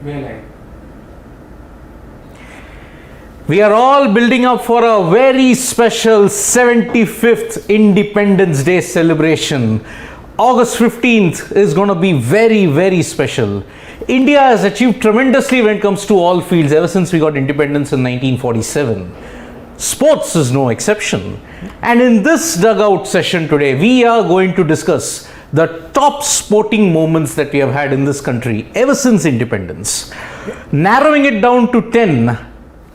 We are all building up for a very special 75th Independence Day celebration. August 15th is going to be very, very special. India has achieved tremendously when it comes to all fields ever since we got independence in 1947. Sports is no exception. And in this dugout session today, we are going to discuss the top sporting moments that we have had in this country ever since independence. Narrowing it down to 10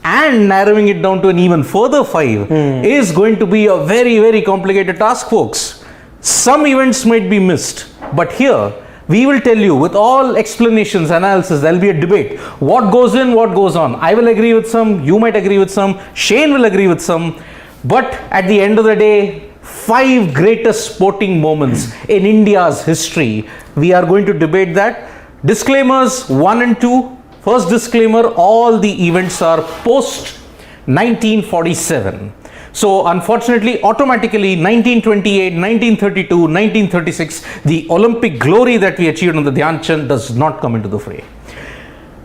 and narrowing it down to an even further 5 is going to be a very, very complicated task, folks. Some events might be missed, but here we will tell you with all explanations, analysis, there will be a debate. What goes in, what goes on. I will agree with some, you might agree with some, Shane will agree with some, but at the end of the day, 5 greatest sporting moments in India's history. We are going to debate that. Disclaimers 1 and 2. First disclaimer, all the events are post 1947. So unfortunately, automatically 1928, 1932, 1936, the Olympic glory that we achieved on the Dhyan Chand does not come into the fray.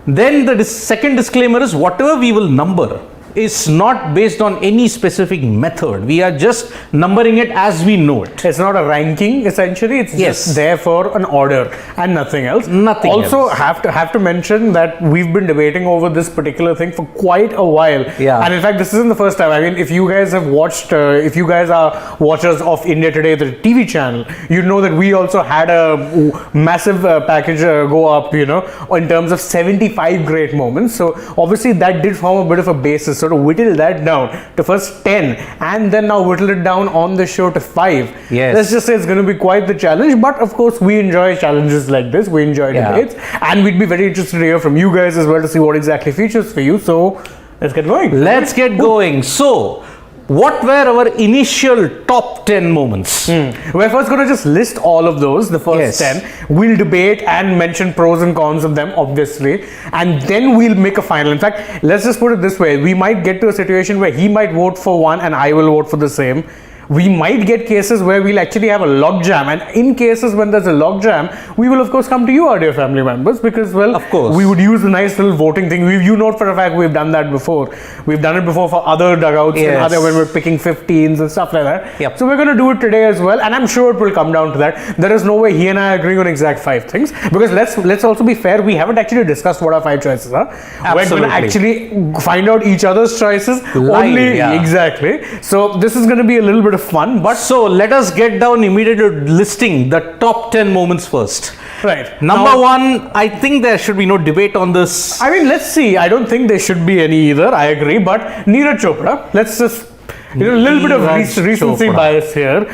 Then the second disclaimer is whatever we will number is not based on any specific method. We are just numbering it as we know it. It's not a ranking, essentially. It's just there for an order and nothing else. Nothing also else. have to mention that we've been debating over this particular thing for quite a while. Yeah. And in fact, this isn't the first time. I mean, if you guys have watched, if you guys are watchers of India Today, the TV channel, you know that we also had a massive package go up, you know, in terms of 75 great moments. So obviously that did form a bit of a basis. So to whittle that down to first 10 and then now whittle it down on the show to 5. Yes. Let's just say it's going to be quite the challenge, but of course we enjoy challenges like this. We enjoy debates, and we'd be very interested to hear from you guys as well to see what exactly features for you. So let's get going. Let's get going. So what were our initial top 10 moments? We're first going to just list all of those, the first 10. We'll debate and mention pros and cons of them, obviously. And then we'll make a final. In fact, let's just put it this way. We might get to a situation where he might vote for one and I will vote for the same. We might get cases where we'll actually have a logjam, and in cases when there's a logjam, we will of course come to you, our dear family members, because, well, of course, we would use a nice little voting thing. You know for a fact we've done that before. We've done it before for other dugouts and other when we're picking 15s and stuff like that. Yep. So we're going to do it today as well, and I'm sure it will come down to that. There is no way he and I are agreeing on exact 5 things, because let's also be fair. We haven't actually discussed what our 5 choices are. Absolutely. We're going to actually find out each other's choices only. Exactly. So this is going to be a little bit of fun, but so let us get down immediately to listing the top 10 moments first. Right. Number 1, I think there should be no debate on this. I mean, let's see. I don't think there should be any either. I agree. But Neeraj Chopra, let's just, a little bit of recency bias here.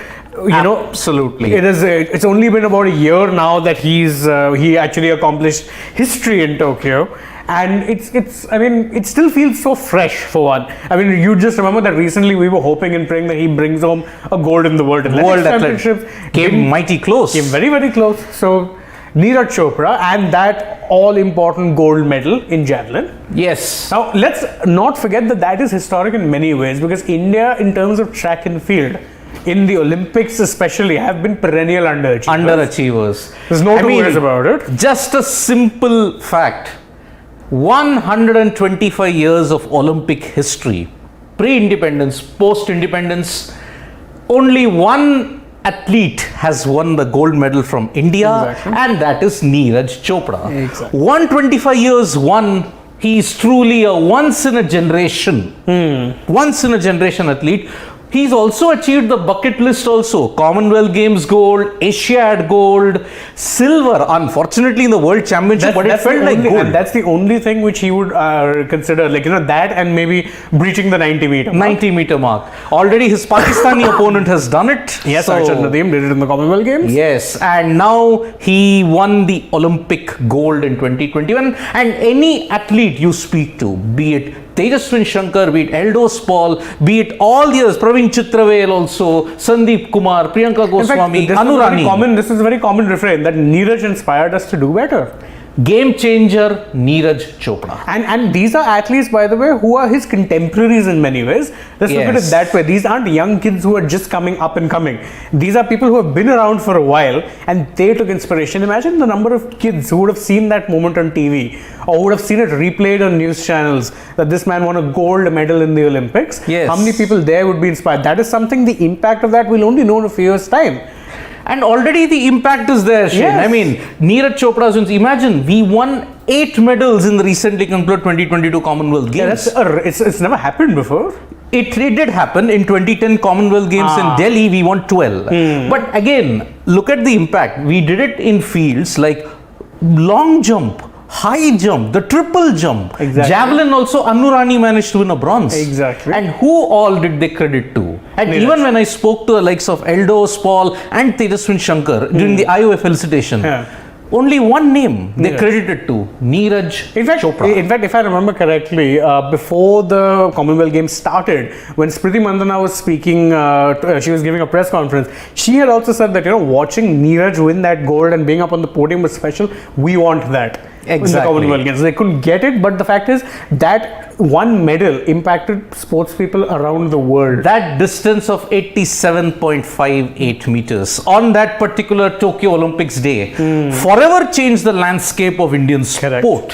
Absolutely. It's only been about a year now that he actually accomplished history in Tokyo. And it still feels so fresh for one. I mean, you just remember that recently we were hoping and praying that he brings home a gold in the World Championships. Came mighty close. Came very, very close. So, Neeraj Chopra and that all-important gold medal in javelin. Yes. Now, let's not forget that is historic in many ways, because India, in terms of track and field, in the Olympics especially, have been perennial underachievers. There's no two ways about it. Just a simple fact. 125 years of Olympic history, pre-independence, post-independence, only one athlete has won the gold medal from India, and that is Neeraj Chopra. 125 years, he is truly a once-in-a-generation athlete. He's also achieved the bucket list also. Commonwealth Games gold, Asiad gold, silver, unfortunately in the World Championship, but it felt like gold. And that's the only thing which he would consider, that and maybe breaching the 90-meter mark. Already his Pakistani opponent has done it. Yes, Sachin did it in the Commonwealth Games. Yes, and now he won the Olympic gold in 2021. And any athlete you speak to, be it Tejaswin Shankar, be it Eldos Paul, be it all the others, Praveen Chitravel also, Sandeep Kumar, Priyanka Goswami, Anurani. This is a very common refrain that Neeraj inspired us to do better. Game changer, Neeraj Chopra. And these are athletes, by the way, who are his contemporaries in many ways. Let's look at it that way. These aren't young kids who are just coming up and coming. These are people who have been around for a while and they took inspiration. Imagine the number of kids who would have seen that moment on TV or would have seen it replayed on news channels that this man won a gold medal in the Olympics. Yes. How many people there would be inspired? That is something, the impact of that we'll only know in a few years' time. And already the impact is there, Shane. Yes. I mean, Neeraj Chopra, imagine, we won 8 medals in the recently concluded 2022 Commonwealth Games. Yeah, it's never happened before. It did happen in 2010 Commonwealth Games in Delhi, we won 12. But again, look at the impact. We did it in fields like long jump, high jump, the triple jump. Exactly. Javelin also, Anurani managed to win a bronze. Exactly. And who all did they credit to? And Neeraj. even when I spoke to the likes of Eldos, Paul and Tejaswin Shankar during the IOA felicitation, only one name they credited to, Neeraj Chopra. In fact, if I remember correctly, before the Commonwealth Games started, when Smriti Mandhana was speaking, she was giving a press conference, she had also said that, watching Neeraj win that gold and being up on the podium was special. We want that. In the Commonwealth Games. They couldn't get it, but the fact is that one medal impacted sports people around the world. That distance of 87.58 meters on that particular Tokyo Olympics day forever changed the landscape of Indian sport.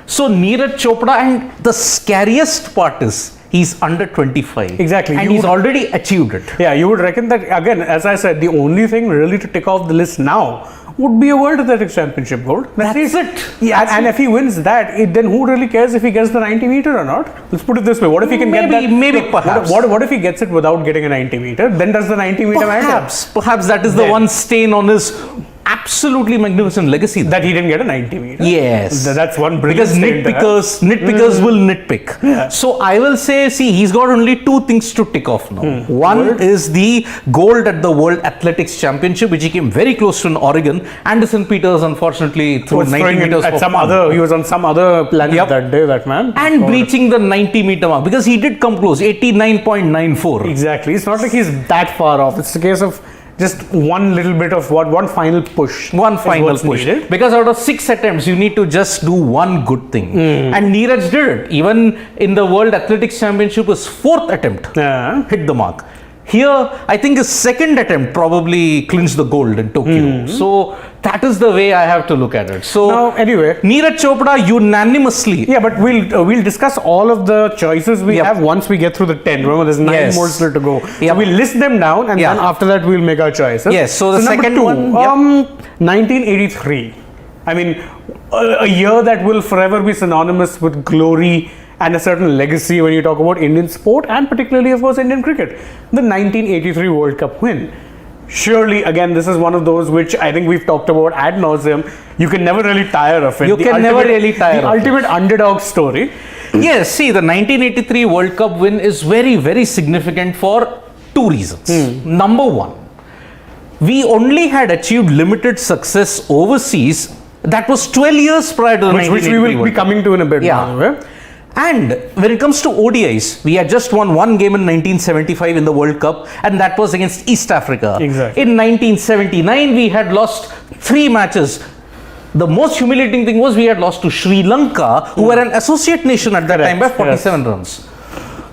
So Neeraj Chopra, and the scariest part is he's under 25. Exactly. And he's already achieved it. Yeah, you would reckon that, again, as I said, the only thing really to tick off the list now would be a World Athletics Championship gold. That's it. Yeah, and if he wins that, then who really cares if he gets the 90 meter or not? Let's put it this way. What if he can get that? Maybe, perhaps. What if he gets it without getting a 90 meter? Then does the 90 meter matter? Perhaps that is the one stain on his absolutely magnificent legacy. That he didn't get a 90 meter. Yes. That's one brilliant stain. Because nitpickers will nitpick. Yeah. So I will say, he's got only 2 things to tick off now. One is the gold at the World Athletics Championship, which he came very close to in Oregon. Anderson Peters, unfortunately, threw 90 meters at some other. He was on some other planet that day, that man. And breaching the 90 meter mark, because he did come close, 89.94. Exactly. It's not like he's that far off. It's a case of just one little bit of one final push. One final push. Needed. Because out of 6 attempts, you need to just do one good thing. And Neeraj did it. Even in the World Athletics Championship, his 4th attempt hit the mark. Here, I think his 2nd attempt probably clinched the gold in Tokyo. So that is the way I have to look at it. So now, anyway, Neeraj Chopra unanimously. Yeah, but we'll discuss all of the choices we have once we get through the 10. Remember, there's 9 more still to go. So we'll list them down, and then after that we'll make our choices. Yes. So the second one, 1983. I mean, a year that will forever be synonymous with glory and a certain legacy when you talk about Indian sport and particularly, of course, Indian cricket. The 1983 World Cup win. Surely, again, this is one of those which I think we've talked about ad nauseum. You can never really tire of it. You can never really tire of it. The ultimate underdog story. Yes, see, the 1983 World Cup win is very, very significant for 2 reasons. Number 1, we only had achieved limited success overseas. That was 12 years prior to the 1983 which we will be coming to in a bit. By the way. And when it comes to ODIs, we had just won 1 game in 1975 in the World Cup, and that was against East Africa. Exactly. In 1979, we had lost 3 matches. The most humiliating thing was we had lost to Sri Lanka, who were an associate nation at that time by 47 runs.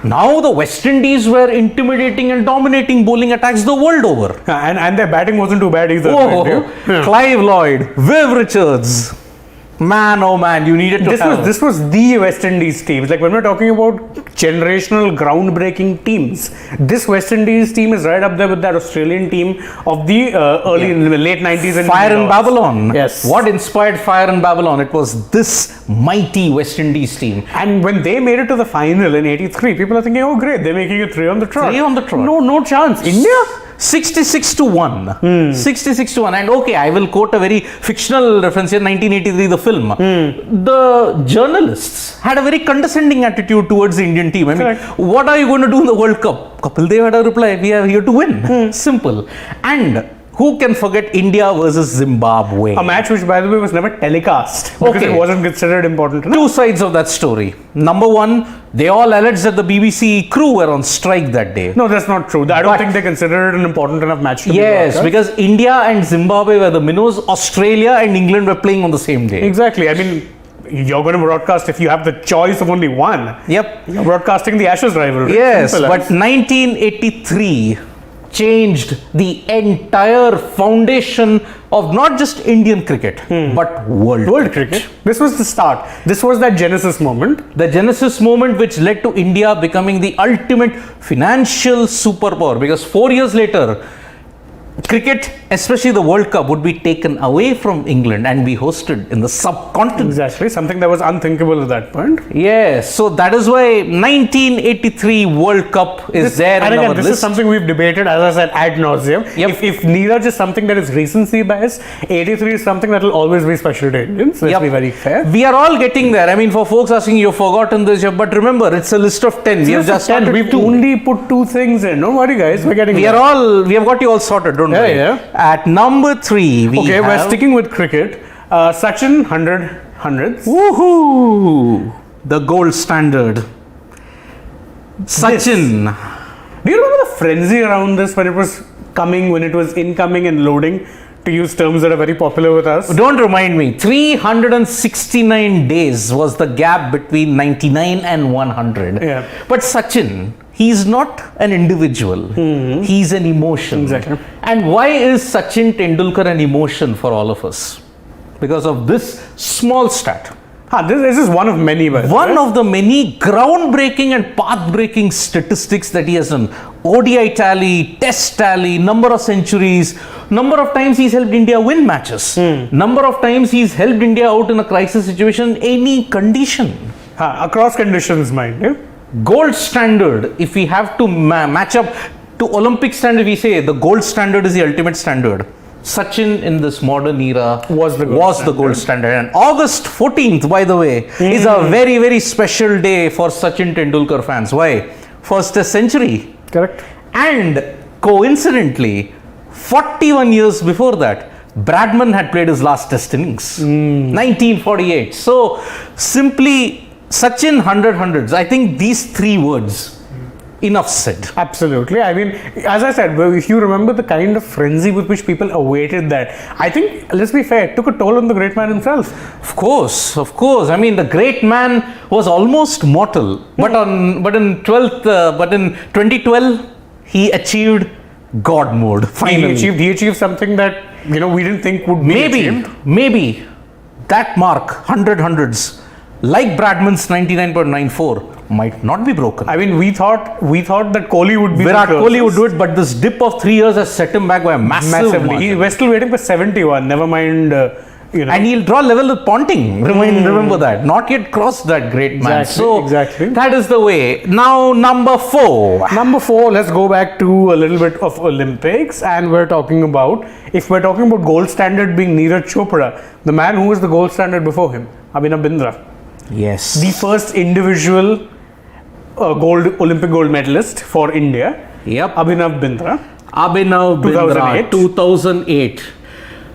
Now the West Indies were intimidating and dominating bowling attacks the world over. And their batting wasn't too bad either. Clive Lloyd, Viv Richards. Man, oh man, you needed to This was the West Indies teams. Like when we're talking about generational, groundbreaking teams, this West Indies team is right up there with that Australian team of the late 90s and Fire in Babylon. Yes. What inspired Fire in Babylon? It was this mighty West Indies team. And when they made it to the final in 83, people are thinking, oh great, they're making it 3 on the trot. 3 on the trot. No chance. India? 66-1. 66-1. And okay, I will quote a very fictional reference here, 1983, the film. The journalists had a very condescending attitude towards the Indian team. I mean, what are you going to do in the World Cup? Kapil Dev had a reply, we are here to win. Simple. And who can forget India versus Zimbabwe? A match which, by the way, was never telecast because Okay. it wasn't considered important enough. Two sides of that story. Number one, they all alleged that the BBC crew were on strike that day. No, that's not true. I don't But- think they considered it an important enough match to be Yes, broadcast. because India and Zimbabwe were the minnows, Australia and England were playing on the same day. Exactly. I mean, you're going to broadcast if you have the choice of only one. Yep. You're broadcasting the Ashes rivalry. Yes, Simple but as. 1983 changed the entire foundation of not just Indian cricket, but world Cricket. This was the start. This was that genesis moment. The genesis moment which led to India becoming the ultimate financial superpower, because 4 years later, cricket, especially the World Cup, would be taken away from England and be hosted in the subcontinent. Exactly. Something that was unthinkable at that point. Yes, so that is why 1983 World Cup is there And in again, our this list. is something we've debated, as I said, ad nauseum. Yep. If Neeraj is something that is recency bias, 83 is something that will always be special to Indians. Let's Yep. be very fair. We are all getting there. I mean, for folks asking, you've forgotten this, but remember, it's a list of 10. We have just started We've two. only put 2 things in. Don't worry, guys. We're getting We there. we have got you all sorted, don't Yeah, worry. yeah. At number 3, we Okay, we're have... sticking with cricket. Sachin, 100. Woohoo! The gold standard. Sachin. Do you remember the frenzy around this when it was coming, when it was incoming and loading, to use terms that are very popular with us? Don't remind me. 369 days was the gap between 99 and 100. Yeah. But Sachin, he's not an individual. He's an emotion. Exactly. And why is Sachin Tendulkar an emotion for all of us? Because of this small stat. This is one of many, by the One way. of the many groundbreaking and path-breaking statistics that he has done. ODI tally, test tally, number of centuries, number of times he's helped India win matches, number of times he's helped India out in a crisis situation, any condition. Across conditions, mind you. Gold standard, if we have to match up to Olympic standard, we say the gold standard is the ultimate standard. Sachin in this modern era Was the gold standard. And August 14th, by the way, is a very, very special day for Sachin Tendulkar fans. Why? First Test century. Correct. And coincidentally, 41 years before that, Bradman had played his last Test innings. 1948. So, simply Sachin 100 hundreds. I think these 3 words, enough said. Absolutely. I mean, as I said, if you remember the kind of frenzy with which people awaited that, I think, let's be fair, it took a toll on the great man himself. Of course. I mean, the great man was almost mortal, but in 2012 he achieved God mode. Finally, He achieved something that, we didn't think would be achieved. maybe that mark 100 hundreds, like Bradman's 99.94, might not be broken. I mean, we thought that Kohli would be Virat the Kohli would closest. do it, but this dip of 3 years has set him back by a massive margin. We're still waiting for 71. Never mind, And he'll draw level with Ponting. Remember that. Not yet crossed that great man. Exactly. That is the way. Now, number 4. Number 4, let's go back to a little bit of Olympics, and if we're talking about gold standard being Neeraj Chopra, the man who was the gold standard before him, Abhinav Bindra, Yes. the first individual Olympic gold medalist for India, Yep. Abhinav Bindra. Abhinav Bindra, 2008.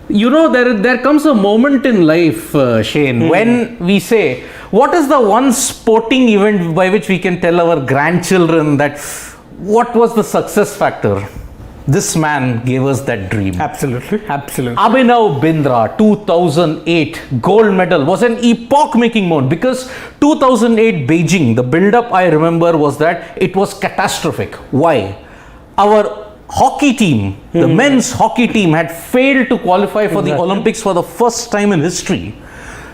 There comes a moment in life, Shane, when we say, what is the one sporting event by which we can tell our grandchildren that what was the success factor? This man gave us that dream. Absolutely. Abhinav Bindra, 2008 gold medal was an epoch-making moment, because 2008 Beijing, the build-up I remember was that it was catastrophic. Why? Our hockey team, the men's hockey team, had failed to qualify for the Olympics for the first time in history.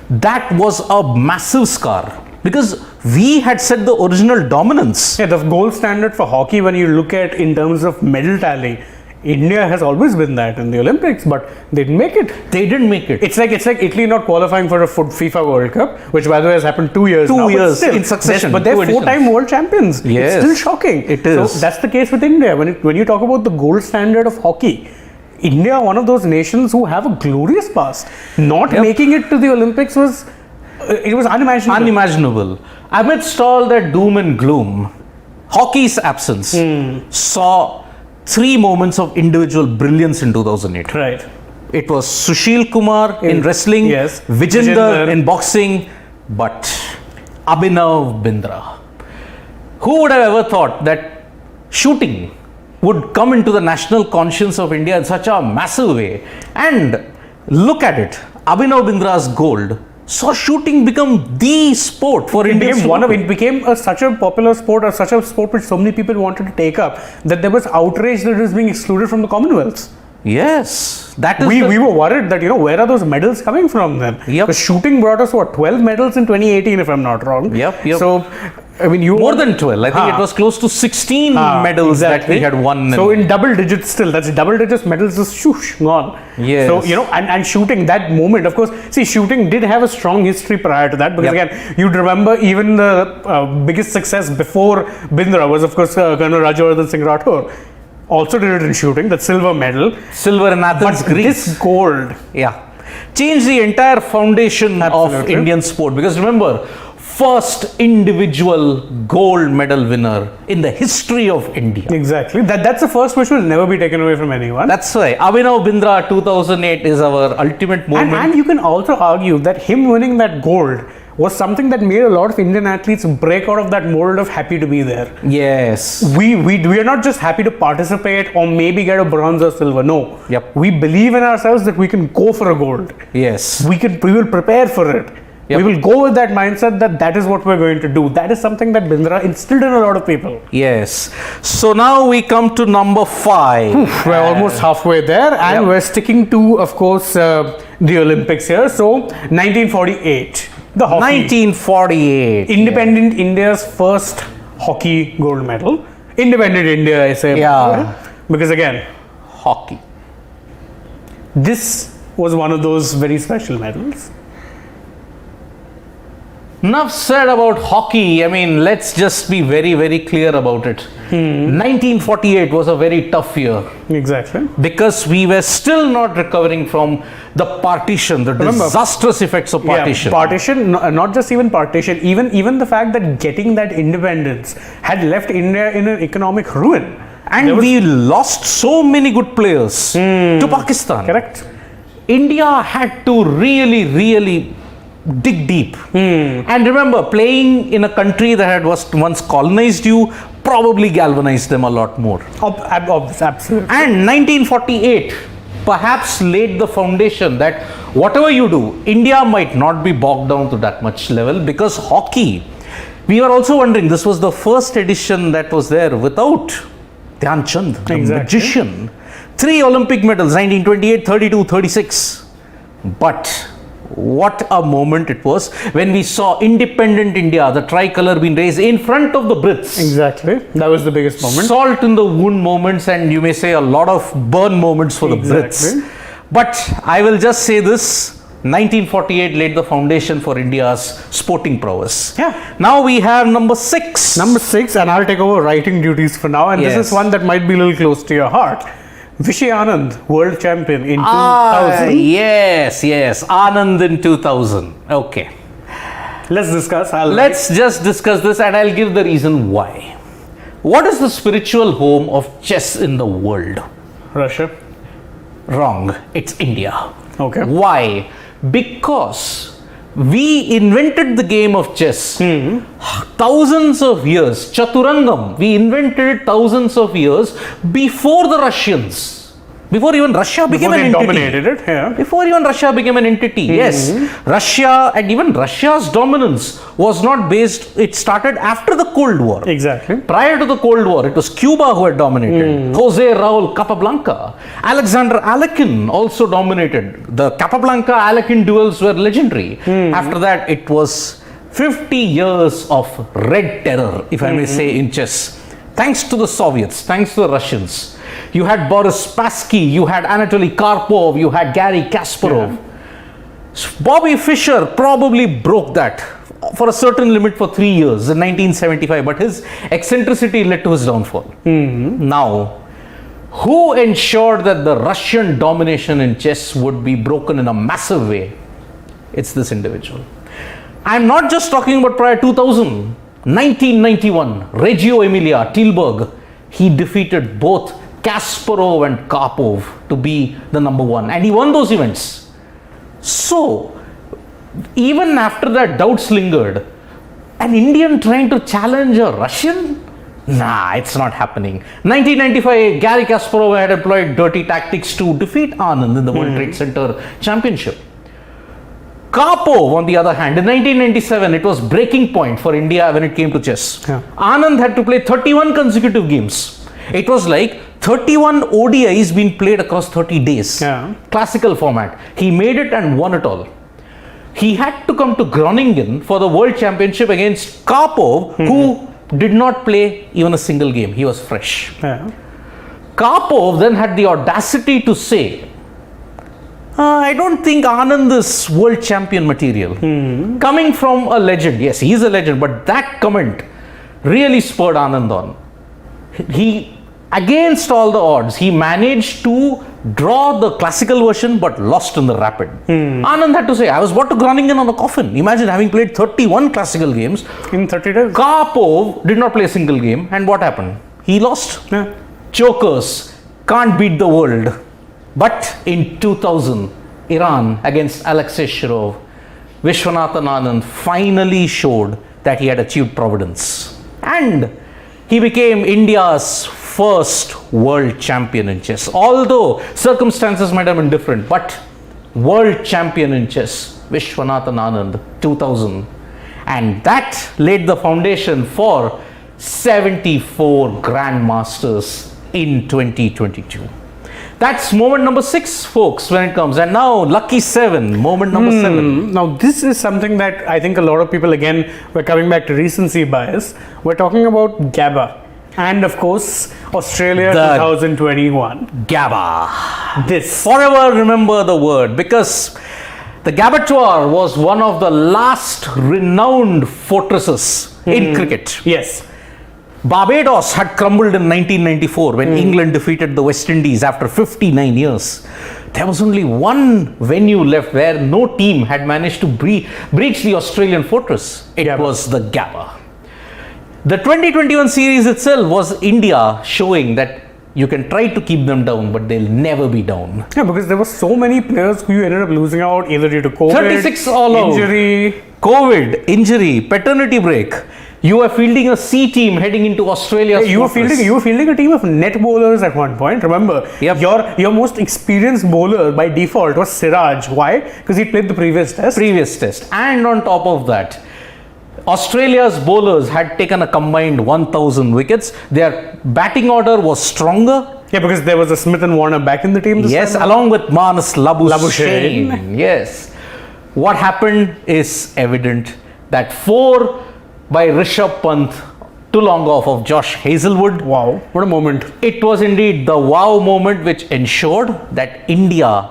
That was a massive scar, because we had set the original dominance. Yeah, the gold standard for hockey, when you look at in terms of medal tally, India has always been that in the Olympics, but they didn't make it. They didn't make it. It's like Italy not qualifying for a FIFA World Cup, which by the way has happened 2 years now. 2 years but still, in succession. But they're 2 editions. 4-time world champions. Yes. It's still shocking. It is. So that's the case with India. When you talk about the gold standard of hockey, India, one of those nations who have a glorious past. Not making it to the Olympics was unimaginable. Unimaginable. Amidst all that doom and gloom, hockey's absence saw three moments of individual brilliance in 2008. Right. It was Sushil Kumar in wrestling, yes. Vijender in boxing, but Abhinav Bindra. Who would have ever thought that shooting would come into the national conscience of India in such a massive way? And look at it, Abhinav Bindra's gold saw shooting become the sport for India. It became such a popular sport, or such a sport which so many people wanted to take up, that there was outrage that it was being excluded from the Commonwealth. Yes, that is. We were worried that, where are those medals coming from then? Yep. Because shooting brought us 12 medals in 2018, if I'm not wrong. Yep. So, I mean, more than 12. I think it was close to 16 medals that we had won. So in double digits still. That's double digits medals just shoosh, gone. Yes. So, and shooting, that moment, of course, see, shooting did have a strong history prior to that, because again, you'd remember even the biggest success before Bindra was, of course, Colonel Rajavardhan Singh Rathore. Also did it in shooting, that silver medal. Silver in Athens, but Greece. This gold. Yeah. Changed the entire foundation of Indian sport. Because remember, first individual gold medal winner in the history of India. Exactly. That's the first which will never be taken away from anyone. That's why Abhinav Bindra 2008 is our ultimate moment. And you can also argue that him winning that gold was something that made a lot of Indian athletes break out of that mold of happy to be there. Yes. We are not just happy to participate or maybe get a bronze or silver. No. Yep. We believe in ourselves that we can go for a gold. Yes. We will prepare for it. Yep. We will go with that mindset that is what we're going to do. That is something that Bindra instilled in a lot of people. Yes. So now we come to number 5. We're almost halfway there, and we're sticking to, of course, the Olympics here. So 1948. The hockey. 1948. Independent India's first hockey gold medal. Independent India, I say. Yeah. Because again, Hockey. this was one of those very special medals. Enough said about hockey. I mean, let's just be very, very clear about it. 1948 was a very tough year. Exactly. Because we were still not recovering from the partition, the disastrous effects of partition. Yeah, partition, not just even partition, even the fact that getting that independence had left India in an economic ruin. And we lost so many good players to Pakistan. Correct. India had to really dig deep. And remember, playing in a country that had once colonized you probably galvanized them a lot more. Absolutely. And 1948 perhaps laid the foundation that whatever you do, India might not be bogged down to that much level, because hockey, we were also wondering, this was the first edition that was there without Dhyan Chand, the magician. 3 Olympic medals, 1928, 32, 36. But what a moment it was when we saw independent India, the tricolour being raised in front of the Brits. Exactly. That was the biggest moment. Salt in the wound moments, and you may say a lot of burn moments for the Brits. But I will just say this, 1948 laid the foundation for India's sporting prowess. Yeah. Now we have number 6. Number 6, and I'll take over writing duties for now, and this is one that might be a little close to your heart. Vishy Anand, world champion in 2000. Yes. Anand in 2000. Okay. Let's discuss. Let's just discuss this, and I'll give the reason why. What is the spiritual home of chess in the world? Russia. Wrong. It's India. Okay. Why? Because we invented the game of chess thousands of years. Chaturangam, we invented it thousands of years before the Russians. Before even Russia became an entity. Dominated it, yeah. Before even Russia became an entity, yes. Russia, and even Russia's dominance was not based, it started after the Cold War. Exactly. Prior to the Cold War, it was Cuba who had dominated. Jose Raul Capablanca. Alexander Alekhine also dominated. The Capablanca-Alekhine duels were legendary. After that, it was 50 years of red terror, if I may say, in chess. Thanks to the Soviets, thanks to the Russians. You had Boris Spassky, you had Anatoly Karpov, you had Garry Kasparov. Bobby Fischer probably broke that for a certain limit for 3 years in 1975, but his eccentricity led to his downfall. Now, who ensured that the Russian domination in chess would be broken in a massive way? It's this individual. I'm not just talking about prior 2000. 1991, Reggio Emilia, Tilburg, he defeated both Kasparov and Karpov to be the number one, and he won those events. So, even after that, doubts lingered. An Indian trying to challenge a Russian? Nah, it's not happening. 1995, Garry Kasparov had employed dirty tactics to defeat Anand in the World Trade Center Championship. Karpov, on the other hand, in 1997, it was breaking point for India when it came to chess. Yeah. Anand had to play 31 consecutive games. It was like 31 ODIs being played across 30 days. Yeah. Classical format. He made it and won it all. He had to come to Groningen for the World Championship against Karpov, who did not play even a single game. He was fresh. Yeah. Karpov then had the audacity to say, I don't think Anand is world champion material. Coming from a legend, yes, he is a legend, but that comment really spurred Anand on. He, against all the odds, he managed to draw the classical version but lost in the rapid. Anand had to say, I was brought to Groningen on a coffin. Imagine having played 31 classical games. In 30 days. Karpov did not play a single game, and what happened? He lost. Yeah. Chokers can't beat the world. But in 2000, Iran against Alexei Shirov, Vishwanathan Anand finally showed that he had achieved providence. And he became India's first world champion in chess. Although circumstances might have been different, but world champion in chess, Vishwanathan Anand, 2000. And that laid the foundation for 74 Grandmasters in 2022. That's moment number 6, folks, when it comes. And now, lucky 7, moment number 7. Now, this is something that I think a lot of people, again, we're coming back to recency bias. We're talking about Gabba. And of course, Australia 2021. Gabba. This. Forever remember the word, because the Gabba was one of the last renowned fortresses in cricket. Yes. Barbados had crumbled in 1994 when England defeated the West Indies after 59 years. There was only one venue left where no team had managed to breach the Australian fortress. It was the Gabba. The 2021 series itself was India showing that you can try to keep them down, but they'll never be down. Yeah, because there were so many players who you ended up losing out either due to COVID, 36 all out. injury. COVID, injury, paternity break. You were fielding a C team heading into Australia. You were fielding a team of net bowlers at one point. Remember, your most experienced bowler by default was Siraj. Why? Because he played the previous test. And on top of that, Australia's bowlers had taken a combined 1,000 wickets. Their batting order was stronger. Yeah, because there was a Smith and Warner back in the team. Yes, along with Marnus Labuschagne. Yes. What happened is evident that 4 by Rishabh Pant, too long off of Josh Hazelwood. Wow, what a moment. It was indeed the wow moment which ensured that India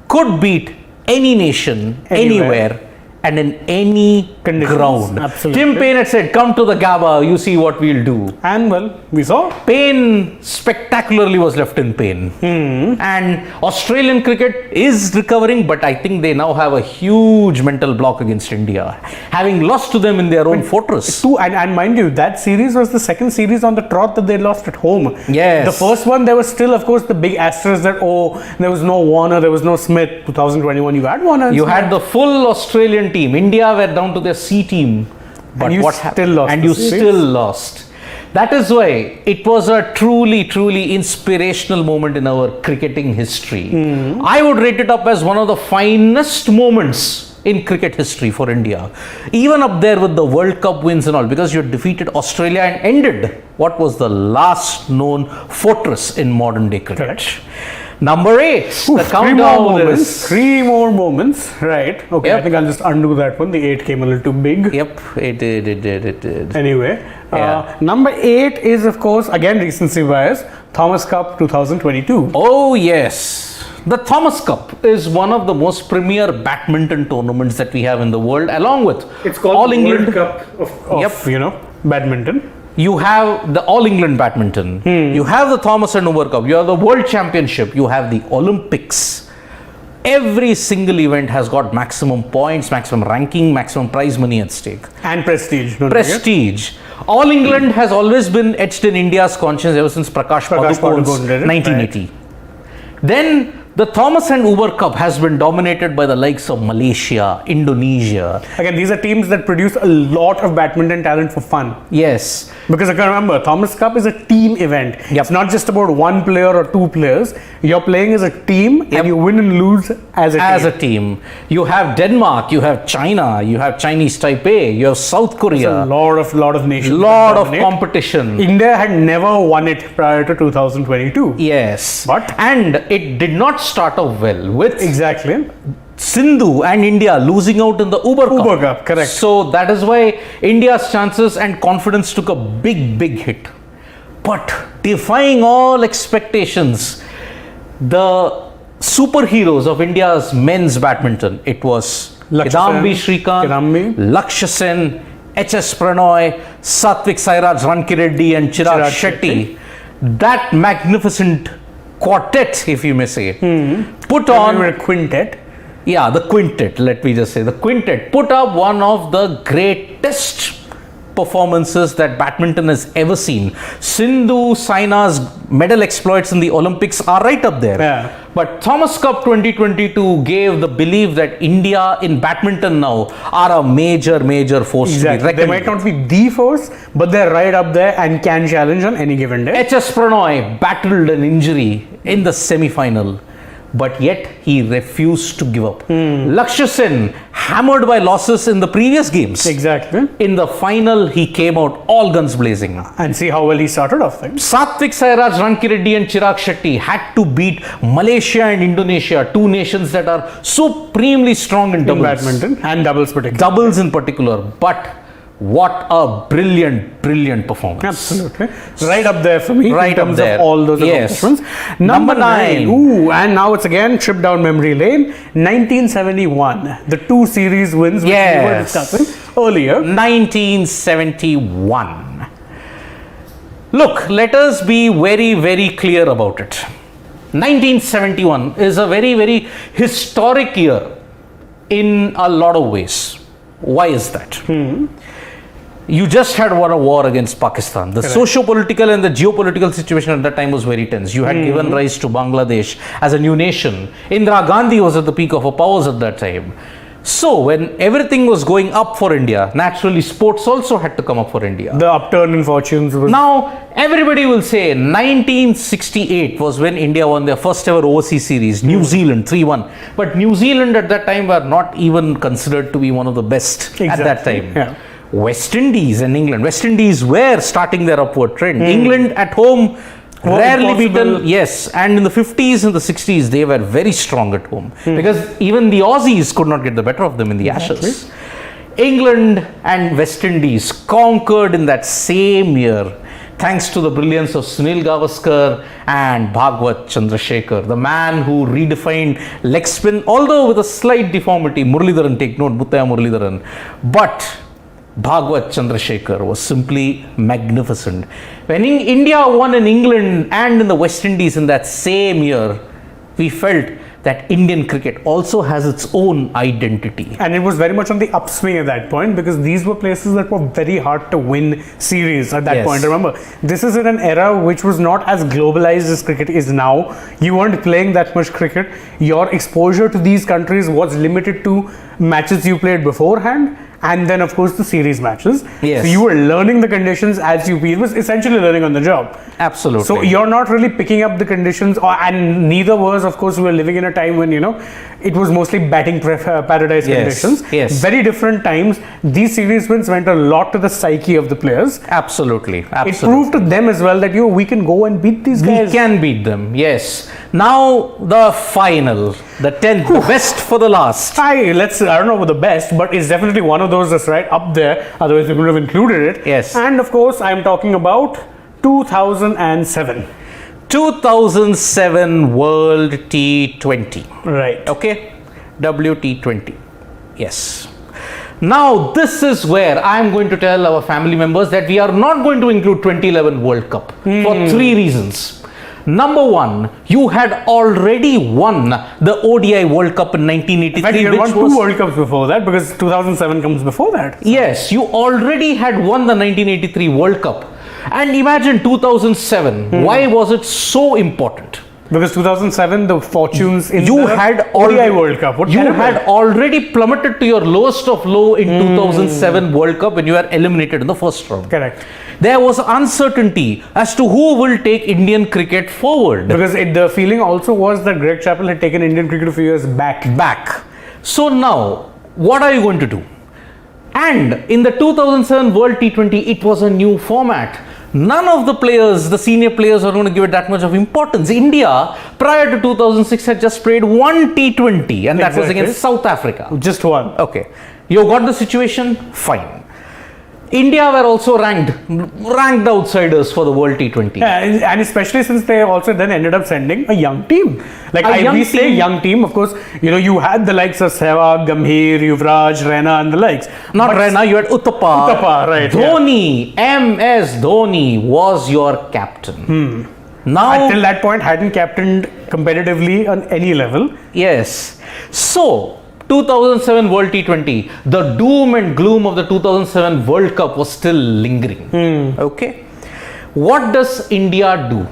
could beat any nation, anywhere and in any ground. Absolutely. Tim Payne had said, come to the Gabba, you see what we'll do. And well, we saw. Payne spectacularly was left in pain. And Australian cricket is recovering, but I think they now have a huge mental block against India, having lost to them in their own fortress. And mind you, that series was the second series on the trot that they lost at home. Yes. The first one, there was still, of course, the big asterisk that, there was no Warner, there was no Smith. 2021, you had Warner. You had the full Australian team. India were down to their C team. But and you what still lost. And you still lost. That is why it was a truly, truly inspirational moment in our cricketing history. I would rate it up as one of the finest moments in cricket history for India. Even up there with the World Cup wins and all, because you defeated Australia and ended what was the last known fortress in modern day cricket. Correct. Number 8, the countdown is... 3 more moments, right? Okay, I think I'll just undo that one. The 8 came a little too big. Yep, it did. Anyway, number 8 is, of course, again recency bias, Thomas Cup 2022. Oh, yes. The Thomas Cup is one of the most premier badminton tournaments that we have in the world, along with It's called All the England. World Cup of badminton. You have the All England badminton. You have the Thomas and Uber Cup. You have the World Championship. You have the Olympics. Every single event has got maximum points, maximum ranking, maximum prize money at stake. And prestige. Prestige. All England has always been etched in India's conscience ever since Prakash Padukone's Padukone did it, 1980. Then the Thomas and Uber Cup has been dominated by the likes of Malaysia, Indonesia. Again, these are teams that produce a lot of badminton talent for fun. Yes. Because I can remember, Thomas Cup is a team event. Yep. It's not just about one player or two players. You're playing as a team and you win and lose as a team. You have Denmark, you have China, you have Chinese Taipei, you have South Korea. A lot of nations. Lot of competition. India had never won it prior to 2022. Yes. But? And it did not start off well with Exactly. Sindhu and India losing out in the Uber Cup, correct. So that is why India's chances and confidence took a big hit. But defying all expectations, the superheroes of India's men's badminton, it was Kidambi Shrikant, Lakshya Sen, HS Pranoy, Satvik Sairaj Rankireddy and Chirag Shetty. That magnificent quartet, if you may say, put on a quintet. Yeah, the quintet, let me just say, the quintet put up one of the greatest performances that badminton has ever seen. Sindhu, Saina's medal exploits in the Olympics are right up there. Yeah. But Thomas Cup 2022 gave the belief that India in badminton now are a major force to be reckoned. They might not be the force, but they're right up there and can challenge on any given day. HS Pranoy battled an injury in the semi-final, but yet he refused to give up. Lakshya Sen, hammered by losses in the previous games. Exactly. In the final, he came out all guns blazing. And see how well he started off things. Satvik Sairaj Rankireddy and Chirag Shetty had to beat Malaysia and Indonesia, two nations that are supremely strong in doubles. Badminton and doubles particularly. Doubles in particular. But what a brilliant performance. Absolutely. Right up there for me. Right in terms up there. Of all those accomplishments. Number 9. Ooh, and now it's again trip down memory lane. 1971. The two series wins which we were discussing earlier. 1971. Look, let us be very clear about it. 1971 is a very historic year in a lot of ways. Why is that? You just had won a war against Pakistan. The socio-political and the geopolitical situation at that time was very tense. You had given rise to Bangladesh as a new nation. Indira Gandhi was at the peak of her powers at that time. So when everything was going up for India, naturally sports also had to come up for India. The upturn in fortunes was... Now, everybody will say 1968 was when India won their first ever overseas series, New Zealand 3-1. But New Zealand at that time were not even considered to be one of the best at that time. Yeah. West Indies and England. West Indies were starting their upward trend. England at home, rarely beaten. Yes, and in the 50s and the 60s, they were very strong at home. Because even the Aussies could not get the better of them in the Ashes. England and West Indies conquered in that same year, thanks to the brilliance of Sunil Gavaskar and Bhagwat Chandrasekhar, the man who redefined leg spin, although with a slight deformity. Muralidharan, take note, Muttaya Muralidharan. But Bhagwat Chandrasekhar was simply magnificent. When India won in England and in the West Indies in that same year, we felt that Indian cricket also has its own identity. And it was very much on the upswing at that point because these were places that were very hard to win series at that point. Remember, this is in an era which was not as globalized as cricket is now. You weren't playing that much cricket. Your exposure to these countries was limited to matches you played beforehand and then of course the series matches. Yes. So you were learning the conditions as you it was essentially learning on the job. Absolutely. So you're not really picking up the conditions and neither was, of course, we were living in a time when, it was mostly batting paradise conditions. Yes. Very different times. These series wins went a lot to the psyche of the players. Absolutely. It proved to them as well that, we can go and beat these guys. We can beat them, yes. Now the final, the 10th, the best for the last. I don't know about the best, but it's definitely one of those that's right up there. Otherwise we would have included it. Yes. And of course, I'm talking about 2007. 2007 World T20. Right. Okay. WT20. Yes. Now this is where I'm going to tell our family members that we are not going to include 2011 World Cup for 3 reasons. Number one, you had already won the ODI World Cup in 1983. In fact, you had won two World Cups before that, because 2007 comes before that. So. Yes, you already had won the 1983 World Cup. And imagine 2007. Why was it so important? Because 2007, the fortunes in you the had ODI World Cup. You had already plummeted to your lowest of low in 2007 World Cup when you were eliminated in the first round. Correct. There was uncertainty as to who will take Indian cricket forward. Because the feeling also was that Greg Chappell had taken Indian cricket a few years back. So now, what are you going to do? And in the 2007 World T20, it was a new format. None of the players, the senior players, are going to give it that much of importance. India, prior to 2006, had just played one T20, and that was against South Africa. Just one. Okay. You got the situation? Fine. India were also ranked outsiders for the World T20. Yeah, and especially since they also then ended up sending a young team. Like we say young team, of course, you had the likes of Sehwag, Gambhir, Yuvraj, Raina and the likes. Not Raina, you had Uthappa. Uthappa, right. Dhoni, MS Dhoni was your captain. Now, until that point, hadn't captained competitively on any level. Yes. So, 2007 World T20, the doom and gloom of the 2007 World Cup was still lingering. Okay. What does India do?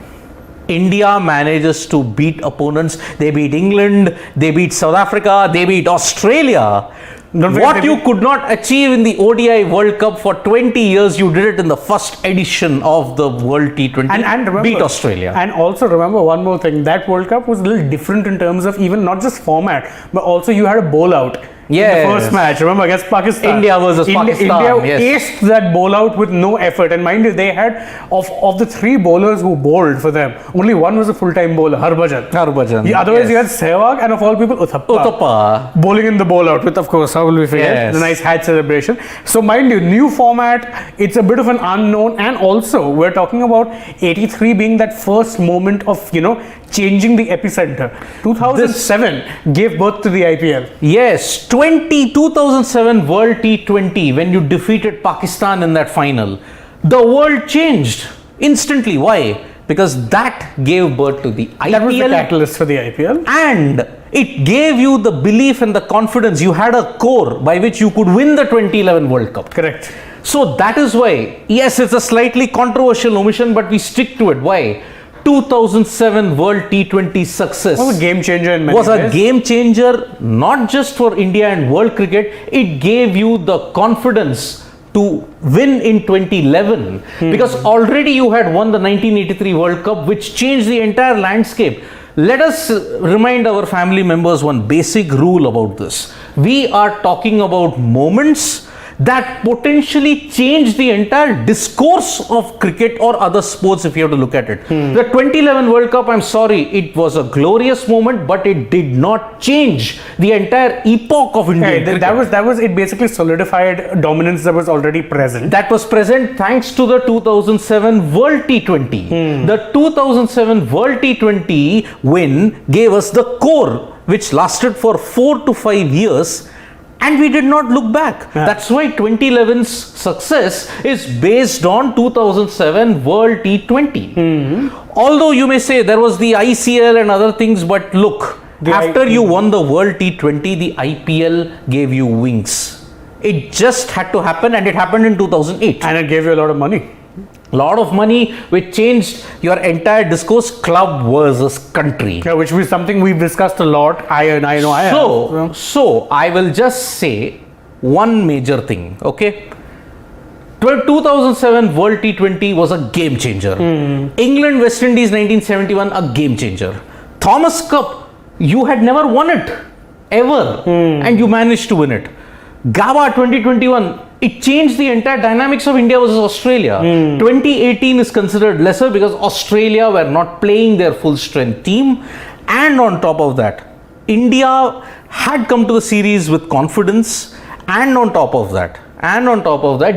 India manages to beat opponents. They beat England, they beat South Africa, they beat Australia. What you could not achieve in the ODI World Cup for 20 years, you did it in the first edition of the World T20. And remember, beat Australia. And also remember one more thing, that World Cup was a little different in terms of even not just format, but also you had a bowl out. Yes. In the first match, remember, against Pakistan. India versus Pakistan. India aced that bowl out with no effort. And mind you, they had, of the three bowlers who bowled for them, only one was a full-time bowler, Harbhajan. Otherwise, you had Sehwag and of all people, Uthappa. Bowling in the bowl out with, of course, how will we forget? The nice hat celebration. So mind you, new format, it's a bit of an unknown. And also, we're talking about 83 being that first moment of, changing the epicenter. 2007 gave birth to the IPL. Yes, 2007 World T20, when you defeated Pakistan in that final, the world changed instantly. Why? Because that gave birth to the IPL. That was the catalyst for the IPL. And it gave you the belief and the confidence. You had a core by which you could win the 2011 World Cup. Correct. So that is why, yes, it's a slightly controversial omission, but we stick to it. Why? 2007 World T20 success was a game changer in many ways. Was a game changer not just for India and world cricket, it gave you the confidence to win in 2011 because already you had won the 1983 World Cup, which changed the entire landscape. Let us remind our family members one basic rule about this. We are talking about moments that potentially change the entire discourse of cricket or other sports if you have to look at it. The 2011 World Cup, I'm sorry, it was a glorious moment, but it did not change the entire epoch of Indian cricket. That was it basically solidified dominance that was already present. That was present thanks to the 2007 World T20. The 2007 World T20 win gave us the core which lasted for 4 to 5 years. And we did not look back. That's why 2011's success is based on 2007 World T20. Although you may say there was the ICL and other things, but look, after you won the World T20, the IPL gave you wings. It just had to happen, and it happened in 2008. And it gave you a lot of money. Lot of money, which changed your entire discourse, club versus country. Yeah, which was something we've discussed a lot. I know I have. So I will just say one major thing, okay? 2007 World T20 was a game changer. England, West Indies 1971, a game changer. Thomas Cup, you had never won it, ever, and you managed to win it. Gabba 2021, it changed the entire dynamics of India versus Australia. 2018 is considered lesser because Australia were not playing their full strength team. And on top of that, India had come to the series with confidence. And on top of that,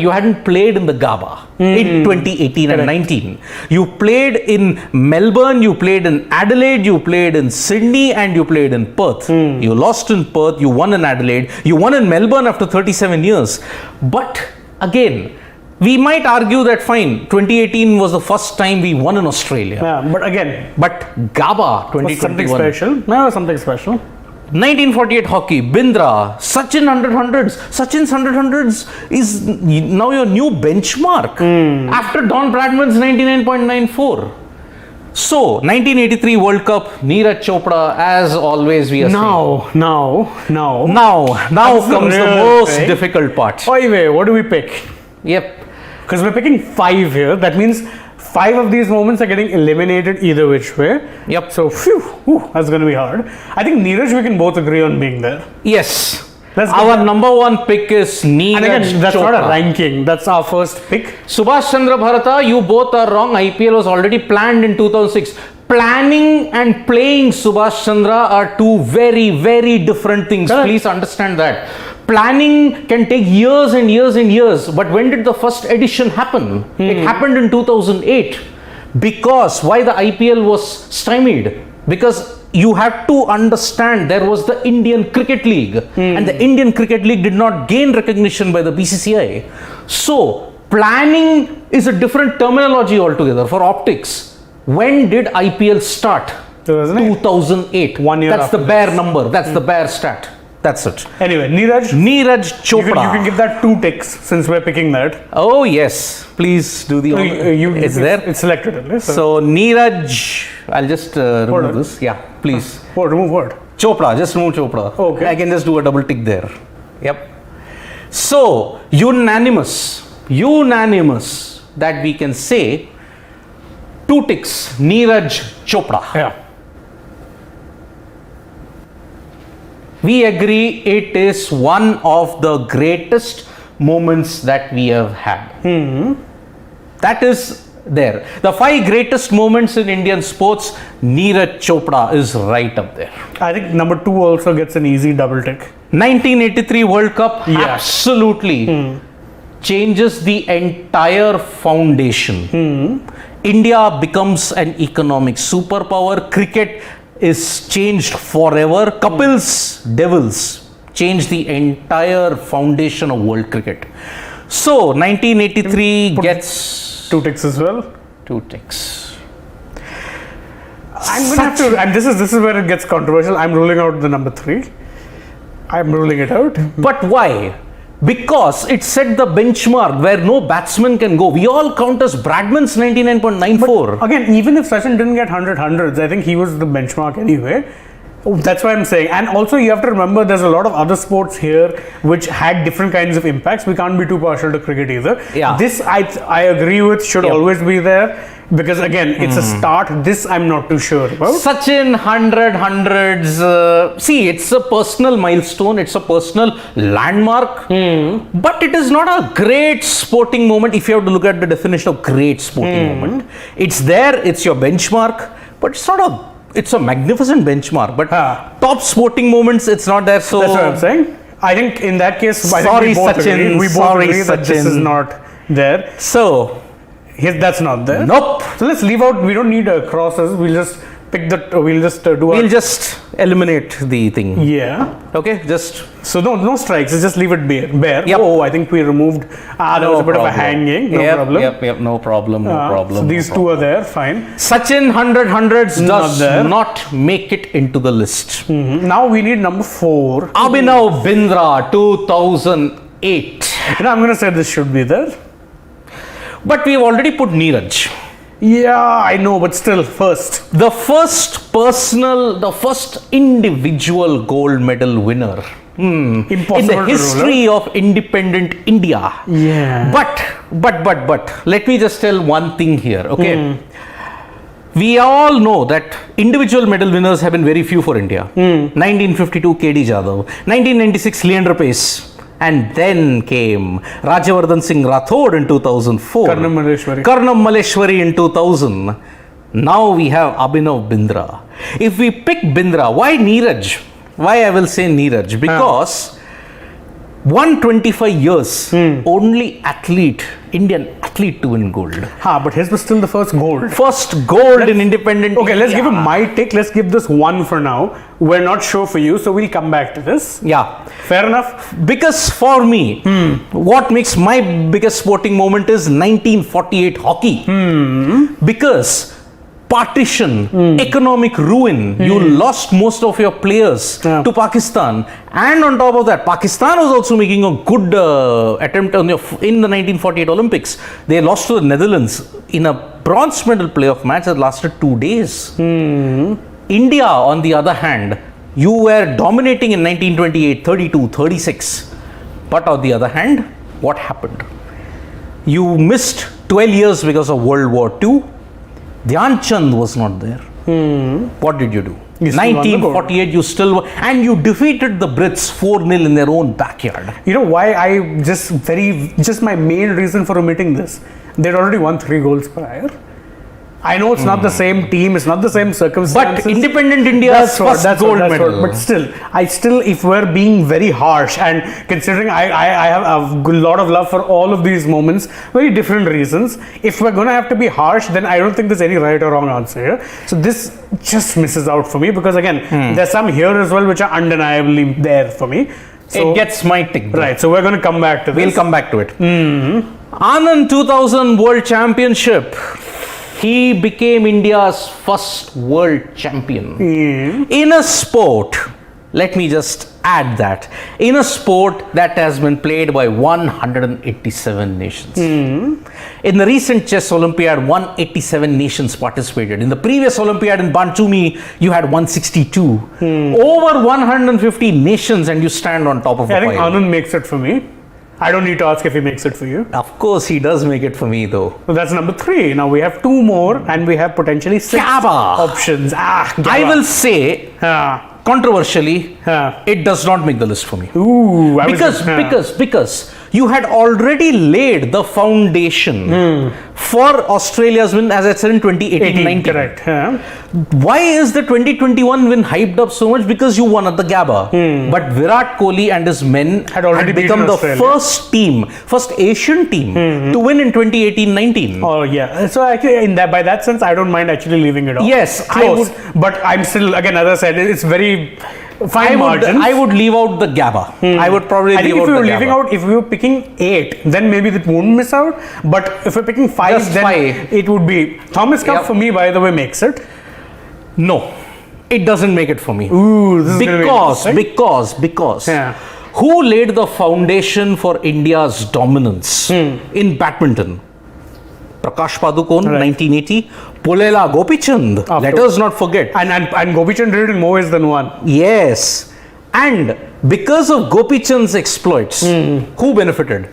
you hadn't played in the Gabba in 2018 and 19. You played in Melbourne, you played in Adelaide, you played in Sydney, and you played in Perth. You lost in Perth, you won in Adelaide, you won in Melbourne after 37 years. But again, We might argue that fine, 2018 was the first time we won in Australia. Yeah, but again, But Gabba was something 2021. special. No, something special. 1948 hockey, Bindra, Sachin 100 hundreds. Sachin's 100 hundreds is now your new benchmark after Don Bradman's 99.94. So, 1983 World Cup, Neeraj Chopra, as always, we are Now Now That's the comes the real most thing. difficult part. Anyway, what do we pick? Yep. Because we're picking 5 here. That means 5 of these moments are getting eliminated either which way. Yep. So, that's going to be hard. I think Neeraj, we can both agree on being there. Yes. Let's go. Our number one pick is Neeraj And again, that's Chopra. not a ranking. That's our first pick. Subhash Chandra Bharata, you both are wrong. IPL was already planned in 2006. Planning and playing Subhash Chandra are two very, very different things. Correct. Please understand that. Planning can take years and years and years. But when did the first edition happen? It happened in 2008. Because why the IPL was stymied? Because you have to understand there was the Indian Cricket League and the Indian Cricket League did not gain recognition by the BCCI. So, planning is a different terminology altogether for optics. When did IPL start? 2008. 2008. 1 year That's after the bare number. That's the bare stat. That's it. Anyway, Neeraj, Neeraj Chopra. you can give that 2 ticks since we're picking that. Oh yes. Please do the honor. It's there. It's selected. Isn't it? So Neeraj, I'll just remove on. this. Yeah, please. What? Remove what? Chopra, just remove Chopra. Okay. I can just do a double tick there. Yep. So, unanimous that we can say 2 ticks, Neeraj Chopra. Yeah. We agree it is one of the greatest moments that we have had. That is there. The 5 greatest moments in Indian sports, Neeraj Chopra is right up there. I think number 2 also gets an easy double tick. 1983 World Cup, Yeah. absolutely changes the entire foundation. India becomes an economic superpower. Cricket is changed forever. Kapil's Devils changed the entire foundation of world cricket. So 1983 gets 2 ticks as well. 2 ticks. I'm going to have to, and this is where it gets controversial. I'm ruling out the number 3. I'm ruling it out. But why? Because it set the benchmark where no batsman can go. We all count as Bradman's 99.94. Again, even if Sachin didn't get 100 hundreds, I think he was the benchmark anyway. That's why I'm saying. And also, you have to remember there's a lot of other sports here which had different kinds of impacts. We can't be too partial to cricket either. Yeah. This I agree with should always be there because again, it's a start. This I'm not too sure about. Sachin 100 hundreds. See, it's a personal milestone. It's a personal landmark. But it is not a great sporting moment if you have to look at the definition of great sporting moment. It's there. It's your benchmark. But it's not a. It's a magnificent benchmark. But top sporting moments, it's not there. So That's what I'm saying. I think in that case, I think Sorry, we both Sachin. agree. We both Sorry, agree that this Sachin. is not there. So That's not there. nope. So let's leave out. We don't need crosses. We'll just pick the. We'll just do. We'll just eliminate the thing. Yeah. Okay, just So no strikes. Just leave it bare. Yep. Oh, I think we removed. There was a bit of a hanging. No problem. Yep, no problem, no problem. So these 2 are there. Fine. Sachin 100 hundreds Not does there. not make it into the list. Now we need number 4. Abhinav Bindra 2008. I'm going to say this should be there. But we've already put Neeraj. Yeah, I know, but still, first. The first individual gold medal winner in Impossible the to history of independent India. Yeah. But let me just tell one thing here, okay? We all know that individual medal winners have been very few for India. 1952 KD Jadhav, 1996 Leander Pace, and then came Rajyavardhan Singh Rathod in 2004. Karnam Maleshwari in 2000. Now we have Abhinav Bindra. If we pick Bindra, why Neeraj? Why I will say Neeraj? Because 125 years, only Indian athlete to win gold. But his was still the first gold. First gold in independent. Okay, let's give him my take. Let's give this one for now. We're not sure for you, so we'll come back to this. Yeah. Fair enough. Because for me, what makes my biggest sporting moment is 1948 hockey. Because partition, economic ruin, you lost most of your players to Pakistan, and on top of that, Pakistan was also making a good attempt in the 1948 Olympics. They lost to the Netherlands in a bronze medal playoff match that lasted 2 days. India, on the other hand, you were dominating in 1928, 32, 36. But on the other hand, what happened? You missed 12 years because of World War II. Dhyan Chand was not there. What did you do? 1948, you still, and you defeated the Brits 4-0 in their own backyard. You know why just my main reason for omitting this? They'd already won 3 goals prior. I know it's not the same team, it's not the same circumstances. But independent India's first gold medal. But still, if we're being very harsh, and considering I have a lot of love for all of these moments, very different reasons. If we're going to have to be harsh, then I don't think there's any right or wrong answer here. So this just misses out for me, because again, there's some here as well which are undeniably there for me. So, it gets my tick. Right, so we're going to come back to this. We'll come back to it. Anand 2000 World Championship. He became India's first world champion in a sport. Let me just add that in a sport that has been played by 187 nations. In the recent chess Olympiad, 187 nations participated. In the previous Olympiad in Banchumi, you had 162. Over 150 nations, and you stand on top of the I think pile. Anand makes it for me. I don't need to ask if he makes it for you. Of course, he does make it for me, though. So that's number 3. Now we have 2 more, and we have potentially 6 Gabba. options. Gabba. I will say, controversially, it does not make the list for me. Ooh, Because you had already laid the foundation for Australia's win, as I said, in 2018-19. Correct. Why is the 2021 win hyped up so much? Because you won at the Gabba. But Virat Kohli and his men had become the first Asian team to win in 2018-19. Oh yeah. So actually, by that sense, I don't mind actually leaving it off. Yes, close. But I'm still, again, as I said, it's very fine margins. I would leave out the Gabba. I would probably leave out the Gabba. If we were picking 8, then maybe that won't miss out. But if we're picking 5, just then 5. It would be Thomas Cup for me, by the way, makes it. No, it doesn't make it for me. Ooh, this is because who laid the foundation for India's dominance in badminton? Prakash Padukone, 1980. Pulela Gopichand, let us not forget. And Gopichand did it in more ways than one. Yes. And because of Gopichand's exploits, who benefited?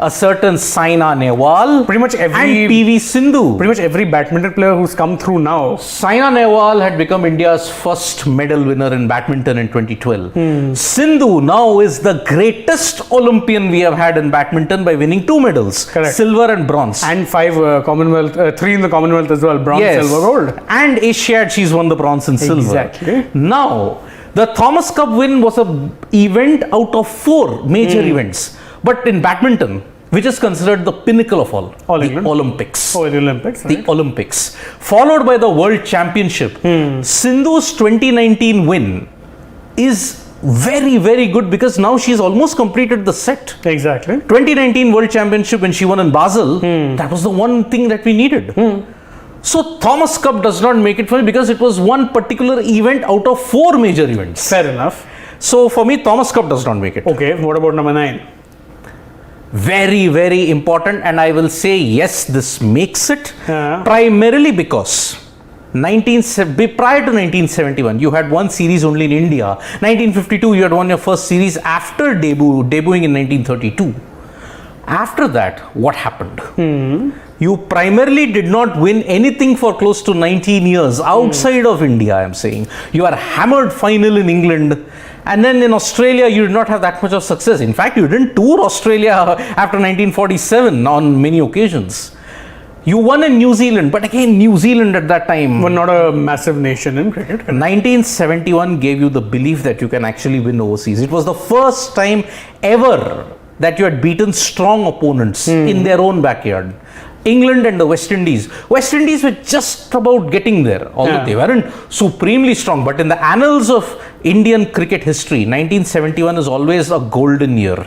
A certain Saina Nehwal and PV Sindhu. Pretty much every badminton player who's come through now. Saina Nehwal had become India's first medal winner in badminton in 2012. Sindhu now is the greatest Olympian we have had in badminton by winning 2 medals. Correct. Silver and bronze. And 5 Commonwealth, 3 in the Commonwealth as well. Bronze, silver, gold. And Asiad, she's won the bronze and silver. Exactly. Now, the Thomas Cup win was an event out of 4 major events. But in badminton, which is considered the pinnacle of all the Olympics. Oh, the Olympics. Right. The Olympics. Followed by the World Championship. Sindhu's 2019 win is very, very good, because now she's almost completed the set. Exactly. 2019 World Championship, when she won in Basel, that was the one thing that we needed. So Thomas Cup does not make it for me, because it was one particular event out of 4 major events. Fair enough. So for me, Thomas Cup does not make it. Okay, what about number 9? Very, very important, and I will say yes, this makes it primarily because prior to 1971, you had one series only in India. 1952, you had won your first series after debuting in 1932. After that, what happened? You primarily did not win anything for close to 19 years outside of India, I am saying. You are hammered final in England. And then in Australia, you did not have that much of success. In fact, you didn't tour Australia after 1947 on many occasions. You won in New Zealand, but again, New Zealand at that time. We're not a massive nation in cricket. 1971 gave you the belief that you can actually win overseas. It was the first time ever that you had beaten strong opponents in their own backyard. England and the West Indies. West Indies were just about getting there, although they weren't supremely strong. But in the annals of Indian cricket history, 1971 is always a golden year.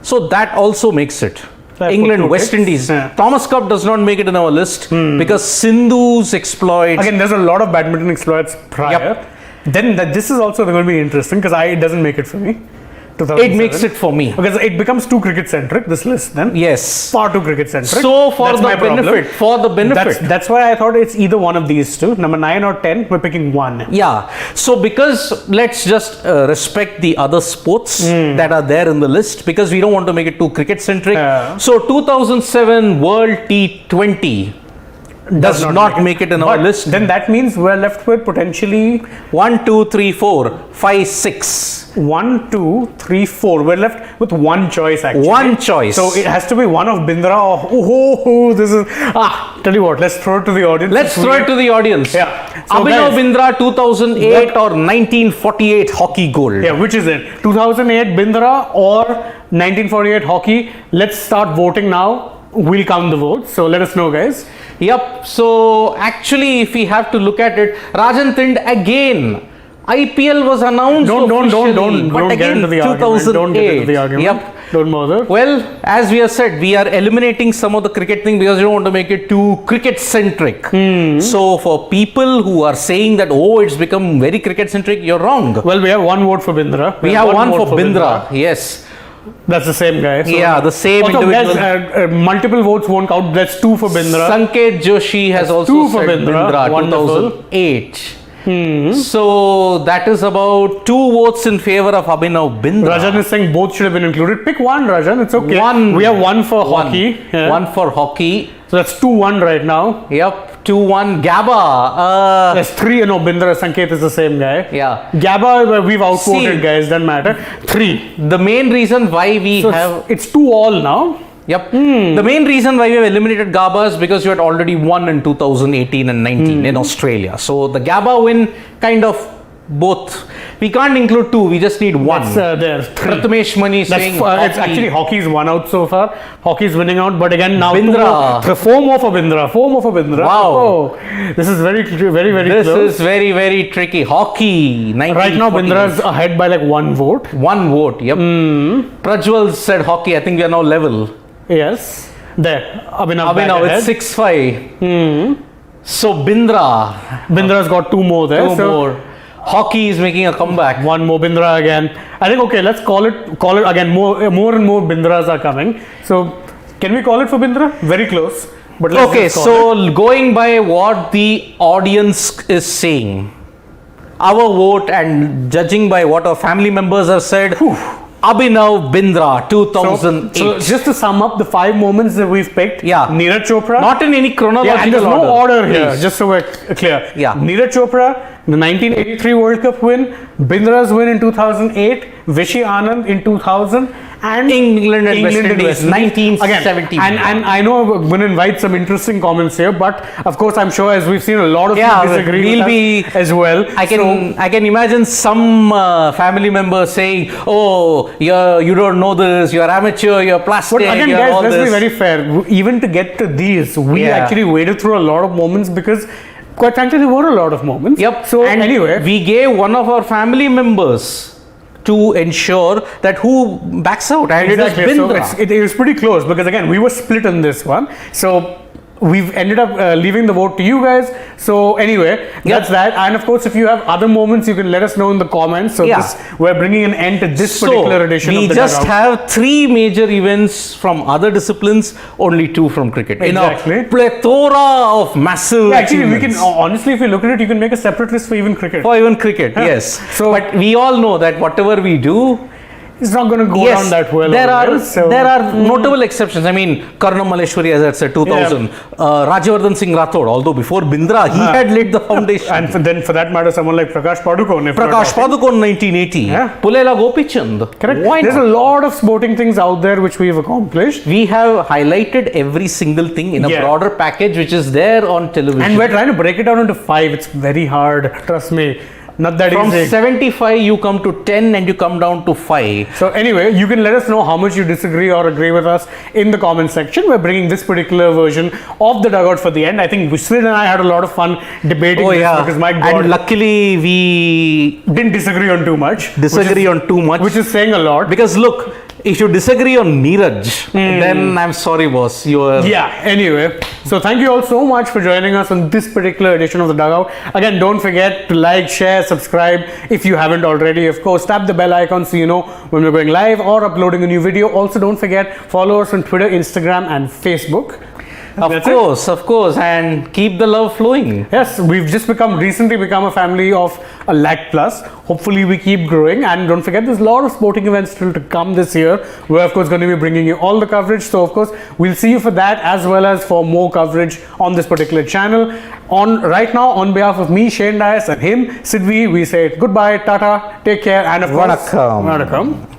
So that also makes it. England, West Indies. Thomas Cup does not make it in our list because Sindhu's exploits. Again, there's a lot of badminton exploits prior. Then this is also going to be interesting because it doesn't make it for me. It makes it for me because it becomes too cricket centric. This list then far too cricket centric. So for the benefit, that's why I thought it's either one of these two, number 9 or 10. We're picking one. Yeah. So because let's just respect the other sports that are there in the list because we don't want to make it too cricket centric. So 2007 World T20 does not make it in our list. Then that means we're left with potentially 1, 2, 3, 4, 5, 6. 1, 2, 3, 4. We're left with one choice actually. One choice. So it has to be one of Bindra or this is tell you what, let's throw it to the audience. Let's throw it to the audience. Yeah. So Abhinav Bindra 2008 or 1948 hockey gold. Yeah, which is it? 2008 Bindra or 1948 hockey? Let's start voting now. We'll count the votes. So let us know, guys. Yep. So actually, if we have to look at it, Rajan Tind again. IPL was announced. Don't get into the argument. Don't get into the argument. Yep. Don't bother. Well, as we have said, we are eliminating some of the cricket thing because we don't want to make it too cricket centric. So for people who are saying that it's become very cricket centric, you're wrong. Well, we have one vote for Bindra. We have one for Bindra. Yes. That's the same guy. So the same individual. Guys, multiple votes won't count. That's 2 for Bindra. Sanket Joshi has also 2 for said Bindra 2008. So that is about 2 votes in favor of Abhinav Bindra. Rajan is saying both should have been included. Pick one, Rajan. It's okay. We have one for hockey. One for hockey. So that's 2-1 right now. Yep. 2-1. Gabba. There's 3. No, Bindra, Sanket is the same guy. Yeah. Gabba, we've outvoted, guys. Doesn't matter. 3. The main reason why we have... It's 2-all now. Yep. The main reason why we have eliminated Gabba is because you had already won in 2018 and 19 in Australia. So the Gabba win kind of both. We can't include 2. We just need 1. That's there. 3. Prathamesh Mani saying it's actually hockey's 1 out so far. Hockey's winning out, but again now Bindra. 4 more for Bindra. 4 more for Bindra. Wow. Oh, this is very this close. Is very, very tricky. Hockey. Right now Bindra's ahead by like 1 vote. 1 vote. Yep. Prajwal said hockey. I think we are now level. Yes. There. Abhinav, it's 6-5. So Bindra's got 2 more there. 2 more. Hockey is making a comeback. 1 more Bindra again. I think let's call it again. More and more Bindras are coming. So can we call it for Bindra? Very close. But let's going by what the audience is saying, our vote and judging by what our family members have said, Abhinav Bindra 2008. So just to sum up the 5 moments that we've picked. Neeraj Chopra. Not in any chronological and there's no order here. Please. Just so we're clear. Neeraj Chopra, the 1983 World Cup win, Bindra's win in 2008, Vishy Anand in 2000, and England and West Indies 1970. And I know we're going to invite some interesting comments here, but of course I'm sure as we've seen a lot of you disagree with us as well. I can imagine some family members saying, you don't know this, you're amateur, you're plastic. But again, guys, let's be very fair. Even to get to these, we actually waded through a lot of moments because quite frankly, there were a lot of moments. Yep. So anyway, we gave one of our family members to ensure that who backs out, and it is Bindra. So it was pretty close because again we were split on this one. So we've ended up leaving the vote to you guys. So anyway, that's that. And of course, if you have other moments, you can let us know in the comments. So we're bringing an end to this particular edition of the We just have 3 major events from other disciplines, only 2 from cricket. Exactly. In a plethora of massive actually, we can honestly, if you look at it, you can make a separate list for even cricket. For even cricket, yes. So, but we all know that whatever we do, it's not going to go down that well. There over are so- there are notable exceptions. I mean, Karnam Maleshwari, as I said, 2000. Rajyavardhan Singh Rathod, although before Bindra, he had laid the foundation. And then for that matter, someone like Prakash Padukone. if Prakash not- Padukone, 1980. Yeah. Pulela Gopichand. Correct. Why There's not? a lot of sporting things out there which we've accomplished. We have highlighted every single thing in a Yeah. broader package which is there on television. And we're trying to break it down into 5. It's very hard. Trust me. Not that From easy. 75, you come to 10 and you come down to 5. So anyway, you can let us know how much you disagree or agree with us in the comment section. We're bringing this particular version of the Dugout for the end. I think Sid and I had a lot of fun debating this because my God, And luckily, we didn't disagree on too much. disagree on too much. Which is saying a lot. Because look, if you disagree on Neeraj, then I'm sorry, boss. You are. Yeah, anyway. So thank you all so much for joining us on this particular edition of the Dugout. Again, don't forget to like, share, subscribe if you haven't already. Of course, tap the bell icon so you know when we're going live or uploading a new video. Also, don't forget, follow us on Twitter, Instagram and Facebook. That's Of course, and keep the love flowing. Yes, we've just recently become a family of 1 lakh plus. Hopefully we keep growing, and don't forget there's a lot of sporting events still to come this year. We're of course going to be bringing you all the coverage. So of course we'll see you for that as well as for more coverage on this particular channel. Right now, on behalf of me, Shane Dias, and him, Sidvi, we say goodbye, tata, take care, and of course, Vanakkam. Vanakkam.